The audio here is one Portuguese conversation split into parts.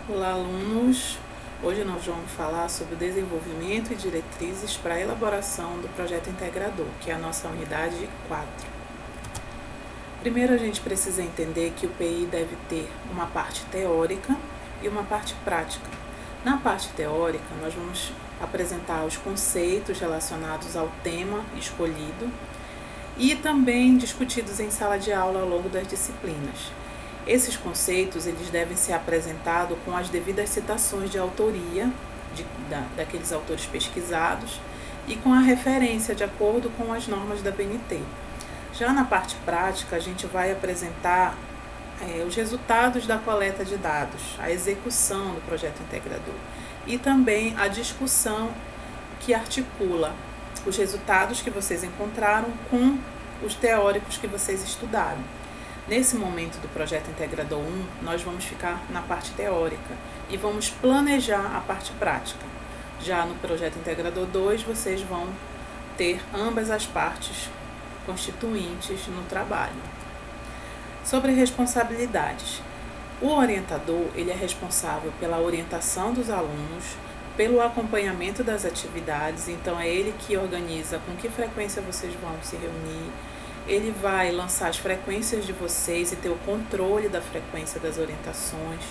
Olá, alunos! Hoje nós vamos falar sobre o desenvolvimento e diretrizes para a elaboração do projeto integrador, que é a nossa unidade 4. Primeiro, a gente precisa entender que o PI deve ter uma parte teórica e uma parte prática. Na parte teórica, nós vamos apresentar os conceitos relacionados ao tema escolhido e também discutidos em sala de aula ao longo das disciplinas. Esses conceitos eles devem ser apresentados com as devidas citações de autoria daqueles autores pesquisados e com a referência de acordo com as normas da BNT. Já na parte prática, a gente vai apresentar os resultados da coleta de dados, a execução do projeto integrador e também a discussão que articula os resultados que vocês encontraram com os teóricos que vocês estudaram. Nesse momento do projeto integrador 1, nós vamos ficar na parte teórica e vamos planejar a parte prática. Já no projeto integrador 2, vocês vão ter ambas as partes constituintes no trabalho. Sobre responsabilidades. O orientador ele é responsável pela orientação dos alunos, pelo acompanhamento das atividades, então é ele que organiza com que frequência vocês vão se reunir. Ele vai lançar as frequências de vocês e ter o controle da frequência das orientações.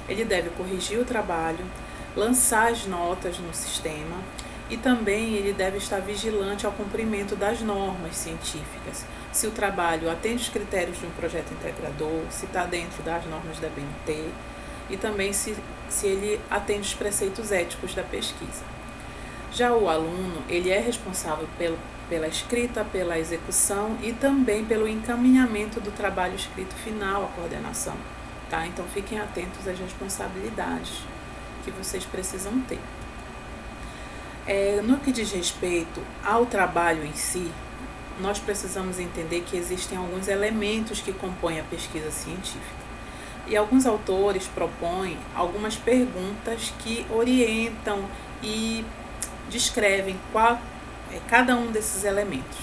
Ele deve corrigir o trabalho, lançar as notas no sistema e também ele deve estar vigilante ao cumprimento das normas científicas. Se o trabalho atende os critérios de um projeto integrador, se está dentro das normas da BNT e também se ele atende os preceitos éticos da pesquisa. Já o aluno, ele é responsável pela escrita, pela execução e também pelo encaminhamento do trabalho escrito final à coordenação, tá? Então fiquem atentos às responsabilidades que vocês precisam ter. No que diz respeito ao trabalho em si, nós precisamos entender que existem alguns elementos que compõem a pesquisa científica. E alguns autores propõem algumas perguntas que orientam e descrevem cada um desses elementos.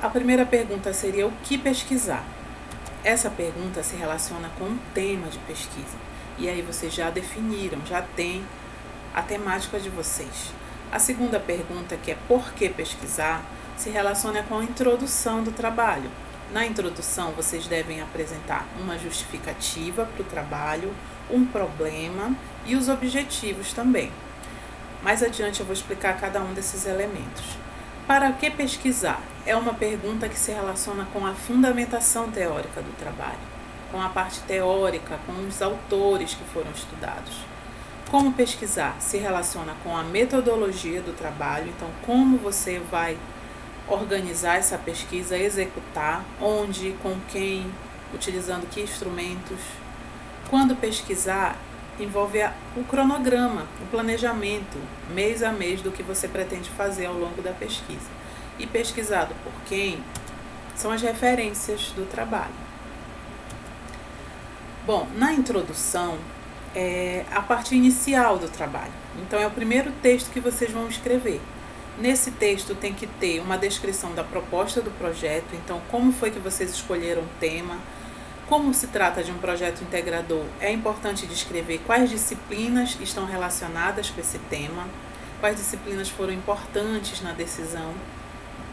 A primeira pergunta seria o que pesquisar? Essa pergunta se relaciona com um tema de pesquisa. E aí vocês já definiram, já tem a temática de vocês. A segunda pergunta, que é por que pesquisar, se relaciona com a introdução do trabalho. Na introdução, vocês devem apresentar uma justificativa para o trabalho, um problema e os objetivos também. Mais adiante eu vou explicar cada um desses elementos. Para que pesquisar? É uma pergunta que se relaciona com a fundamentação teórica do trabalho, com a parte teórica, com os autores que foram estudados. Como pesquisar? Se relaciona com a metodologia do trabalho, então como você vai organizar essa pesquisa, executar, onde, com quem, utilizando que instrumentos. Quando pesquisar, envolve o cronograma, o planejamento, mês a mês, do que você pretende fazer ao longo da pesquisa. E pesquisado por quem são as referências do trabalho. Bom, na introdução é a parte inicial do trabalho. Então é o primeiro texto que vocês vão escrever. Nesse texto tem que ter uma descrição da proposta do projeto, então como foi que vocês escolheram o tema. Como se trata de um projeto integrador, é importante descrever quais disciplinas estão relacionadas com esse tema, quais disciplinas foram importantes na decisão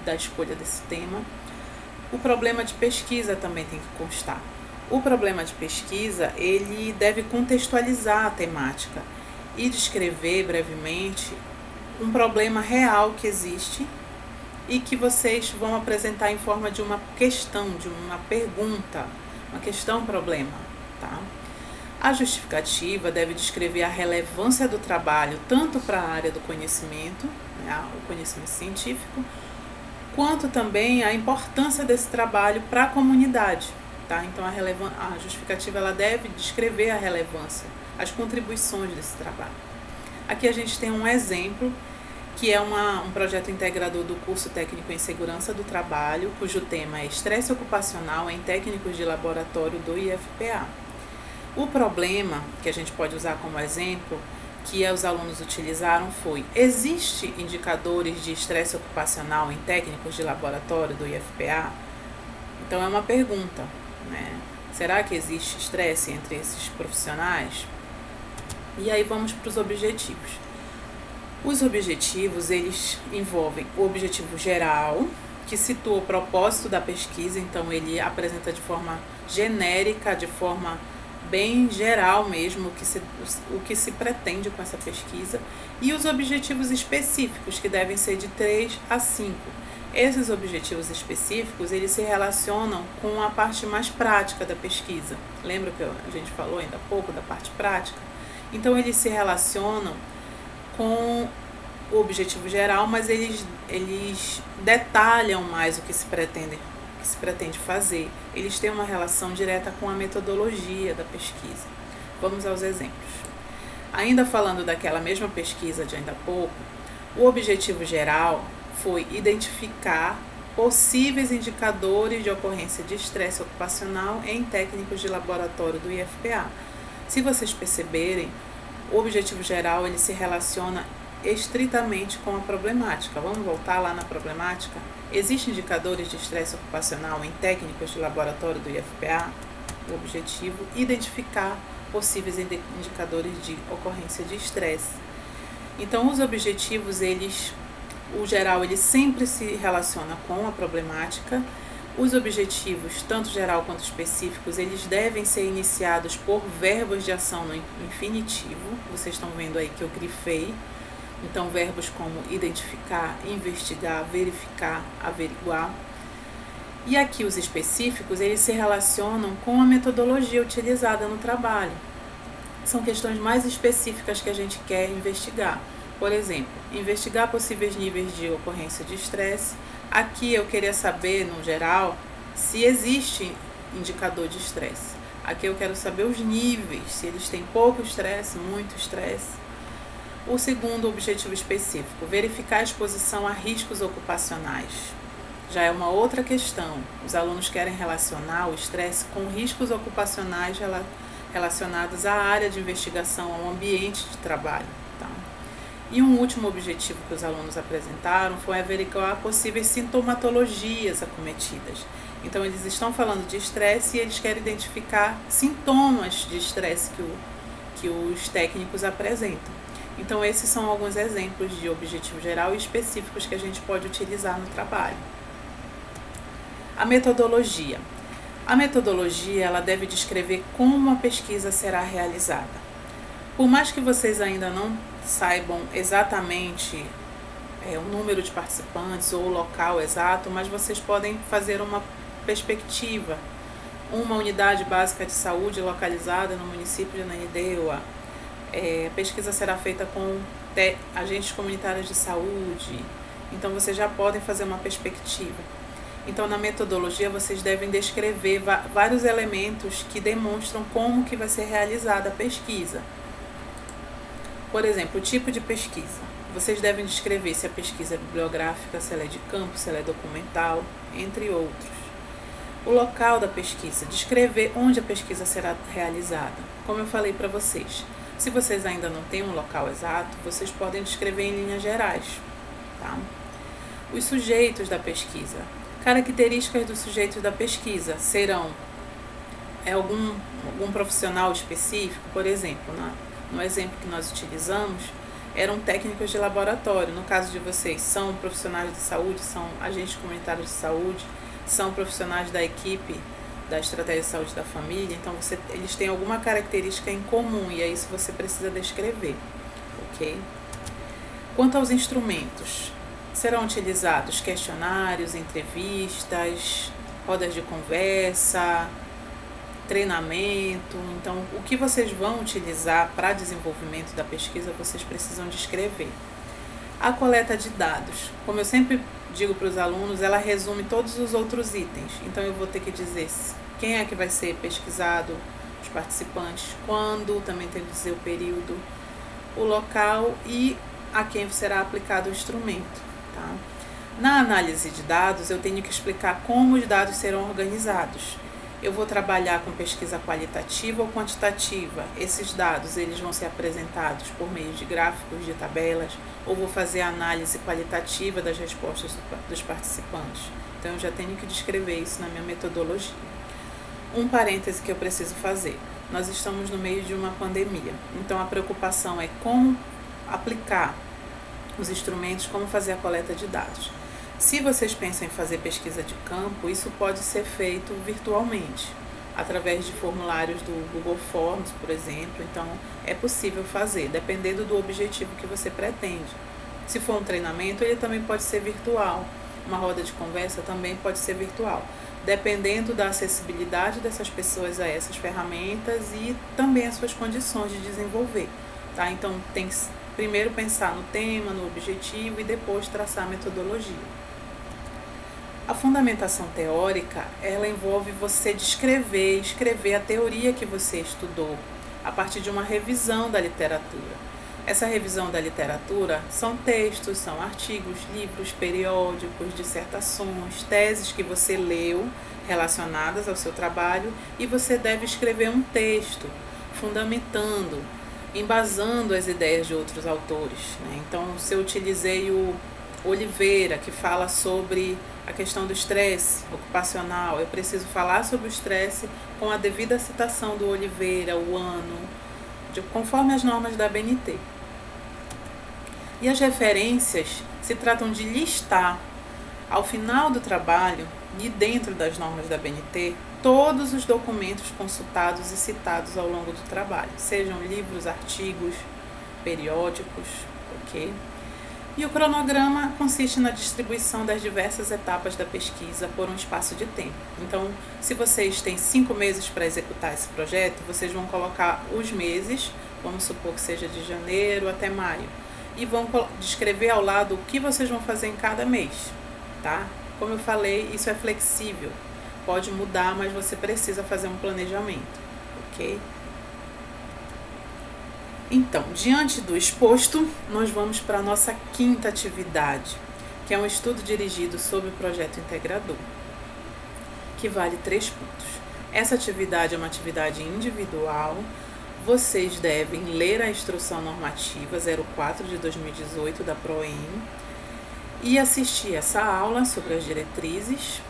da escolha desse tema. O problema de pesquisa também tem que constar. O problema de pesquisa, ele deve contextualizar a temática e descrever brevemente um problema real que existe e que vocês vão apresentar em forma de uma questão, de uma pergunta, uma questão-problema, tá? A justificativa deve descrever a relevância do trabalho tanto para a área do conhecimento, né, o conhecimento científico, quanto também a importância desse trabalho para a comunidade, tá? Então a justificativa ela deve descrever a relevância, as contribuições desse trabalho. Aqui a gente tem um exemplo que é um projeto integrador do curso técnico em segurança do trabalho, cujo tema é estresse ocupacional em técnicos de laboratório do IFPA. O problema que a gente pode usar como exemplo, que os alunos utilizaram foi: existe indicadores de estresse ocupacional em técnicos de laboratório do IFPA? Então é uma pergunta, né? Será que existe estresse entre esses profissionais? E aí vamos para os objetivos. Os objetivos, eles envolvem o objetivo geral, que situa o propósito da pesquisa, então ele apresenta de forma genérica, de forma bem geral mesmo, o que se pretende com essa pesquisa, e os objetivos específicos, que devem ser de 3 a 5. Esses objetivos específicos, eles se relacionam com a parte mais prática da pesquisa. Lembra que a gente falou ainda há pouco da parte prática? Então, eles se relacionam com o objetivo geral, mas eles detalham mais o que se pretende fazer. Eles têm uma relação direta com a metodologia da pesquisa. Vamos aos exemplos. Ainda falando daquela mesma pesquisa de ainda há pouco, o objetivo geral foi identificar possíveis indicadores de ocorrência de estresse ocupacional em técnicos de laboratório do IFPA. Se vocês perceberem, o objetivo geral ele se relaciona estritamente com a problemática. Vamos voltar lá na problemática? Existem indicadores de estresse ocupacional em técnicos de laboratório do IFPA? O objetivo, identificar possíveis indicadores de ocorrência de estresse. Então, os objetivos, o geral, ele sempre se relaciona com a problemática. Os objetivos, tanto geral quanto específicos, eles devem ser iniciados por verbos de ação no infinitivo. Vocês estão vendo aí que eu grifei. Então, verbos como identificar, investigar, verificar, averiguar. E aqui os específicos, eles se relacionam com a metodologia utilizada no trabalho. São questões mais específicas que a gente quer investigar. Por exemplo, investigar possíveis níveis de ocorrência de estresse. Aqui eu queria saber, no geral, se existe indicador de estresse. Aqui eu quero saber os níveis, se eles têm pouco estresse, muito estresse. O segundo objetivo específico, verificar a exposição a riscos ocupacionais. Já é uma outra questão. Os alunos querem relacionar o estresse com riscos ocupacionais relacionados à área de investigação, ao ambiente de trabalho. Tá? E um último objetivo que os alunos apresentaram foi averiguar possíveis sintomatologias acometidas. Então, eles estão falando de estresse e eles querem identificar sintomas de estresse que os técnicos apresentam. Então, esses são alguns exemplos de objetivo geral e específicos que a gente pode utilizar no trabalho. A metodologia. A metodologia, ela deve descrever como a pesquisa será realizada. Por mais que vocês ainda não saibam exatamente o número de participantes ou o local exato, mas vocês podem fazer uma perspectiva. Uma unidade básica de saúde localizada no município de Ananindeua. A pesquisa será feita com agentes comunitários de saúde. Então, vocês já podem fazer uma perspectiva. Então, na metodologia, vocês devem descrever vários elementos que demonstram como que vai ser realizada a pesquisa. Por exemplo, o tipo de pesquisa. Vocês devem descrever se a pesquisa é bibliográfica, se ela é de campo, se ela é documental, entre outros. O local da pesquisa. Descrever onde a pesquisa será realizada. Como eu falei para vocês, se vocês ainda não têm um local exato, vocês podem descrever em linhas gerais. Tá? Os sujeitos da pesquisa. Características dos sujeitos da pesquisa serão algum profissional específico, por exemplo, no exemplo que nós utilizamos, eram técnicos de laboratório. No caso de vocês, são profissionais de saúde, são agentes comunitários de saúde, são profissionais da equipe da estratégia de saúde da família, então eles têm alguma característica em comum e é isso que você precisa descrever, ok? Quanto aos instrumentos, serão utilizados questionários, entrevistas, rodas de conversa, treinamento. Então, o que vocês vão utilizar para desenvolvimento da pesquisa, vocês precisam descrever. A coleta de dados, como eu sempre digo para os alunos, ela resume todos os outros itens. Então, eu vou ter que dizer quem é que vai ser pesquisado, os participantes, quando, também tem que dizer o período, o local e a quem será aplicado o instrumento. Tá? Na análise de dados, eu tenho que explicar como os dados serão organizados. Eu vou trabalhar com pesquisa qualitativa ou quantitativa. Esses dados eles vão ser apresentados por meio de gráficos, de tabelas, ou vou fazer a análise qualitativa das respostas dos participantes. Então, eu já tenho que descrever isso na minha metodologia. Um parêntese que eu preciso fazer. Nós estamos no meio de uma pandemia, então a preocupação é como aplicar os instrumentos, como fazer a coleta de dados. Se vocês pensam em fazer pesquisa de campo, isso pode ser feito virtualmente, através de formulários do Google Forms, por exemplo. Então, é possível fazer, dependendo do objetivo que você pretende. Se for um treinamento, ele também pode ser virtual. Uma roda de conversa também pode ser virtual, dependendo da acessibilidade dessas pessoas a essas ferramentas e também as suas condições de desenvolver. Tá? Então, tem que primeiro pensar no tema, no objetivo e depois traçar a metodologia. A fundamentação teórica, ela envolve você descrever, escrever a teoria que você estudou a partir de uma revisão da literatura. Essa revisão da literatura são textos, são artigos, livros, periódicos, dissertações, teses que você leu relacionadas ao seu trabalho e você deve escrever um texto fundamentando, embasando as ideias de outros autores, né? Então, se eu utilizei o Oliveira, que fala sobre a questão do estresse ocupacional, eu preciso falar sobre o estresse com a devida citação do Oliveira, o ano, conforme as normas da ABNT. E as referências se tratam de listar, ao final do trabalho, e dentro das normas da ABNT, todos os documentos consultados e citados ao longo do trabalho, sejam livros, artigos, periódicos, ok? E o cronograma consiste na distribuição das diversas etapas da pesquisa por um espaço de tempo. Então, se vocês têm 5 meses para executar esse projeto, vocês vão colocar os meses, vamos supor que seja de janeiro até maio, e vão descrever ao lado o que vocês vão fazer em cada mês, tá? Como eu falei, isso é flexível, pode mudar, mas você precisa fazer um planejamento, ok? Então, diante do exposto, nós vamos para a nossa quinta atividade, que é um estudo dirigido sobre o projeto integrador, que vale 3 pontos. Essa atividade é uma atividade individual. Vocês devem ler a Instrução Normativa 04 de 2018 da PROEM e assistir essa aula sobre as diretrizes.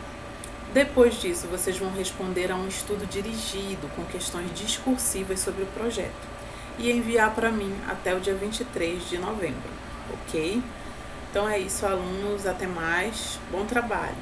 Depois disso, vocês vão responder a um estudo dirigido com questões discursivas sobre o projeto e enviar para mim até o dia 23 de novembro, ok? Então é isso, alunos, até mais, bom trabalho!